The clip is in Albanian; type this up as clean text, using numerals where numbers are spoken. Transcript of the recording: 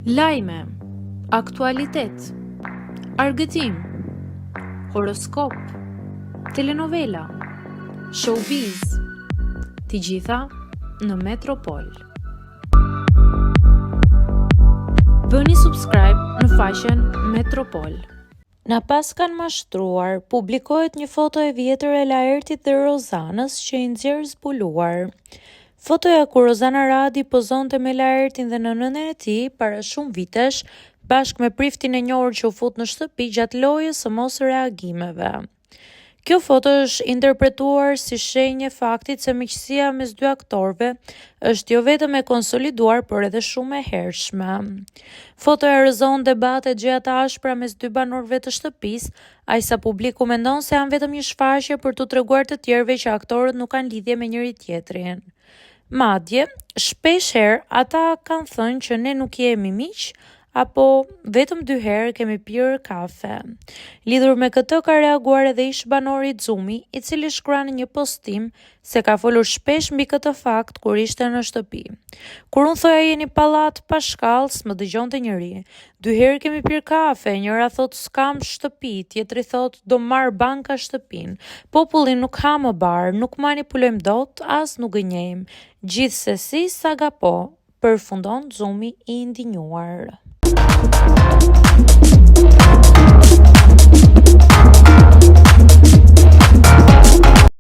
Lajme, aktualitet, argëtim, horoskop, telenovela, showbiz, të gjitha në Metropol. Bëni subscribe në faqen Metropol. Na pas kanë mashtruar, publikohet një foto e vjetër e Laertit dhe Rozanës që i nxjerr zbuluar. Fotoja ku Rozana Radi pozonte me Laertin dhe nënën e tij para shumë vitesh, bashkë me priftin e njohur që u fut në shtëpi gjatë lojës së mos reagimeve. Kjo foto është interpretuar si shenjë e faktit se miqësia mes dy aktorëve është jo vetëm e konsoliduar, por edhe shumë e hershme. Fotoja rrëzon debate gjëja të ashpra mes dy banorëve të shtëpisë, aq sa publiku mendon se janë vetëm një shfaqje për t'u treguar të tjerëve që aktorët nuk kanë lidhje me njëri tjetrin. Madje, shpesh herë ata kanë thënë që ne nuk jemi miq, apo vetëm 2 herë kemi pirë kafe. Lidhur me këtë ka reaguar edhe ish banori Xumi, i cili shkruan në një postim se ka folur shpesh mbi këtë fakt kur ishte në shtëpi. Kur unë thoja jeni pallat pa shkallë, s'më dëgjonte njëri. 2 herë kemi pirë kafe, njëra thot s'kam shtëpi, tjetri thot do marr banka shtëpin. Populli nuk ha më bar, nuk manipulojmë dot, as nuk gënjejmë. Gjithsesi saga po, përfundon Xumi i indinjuar.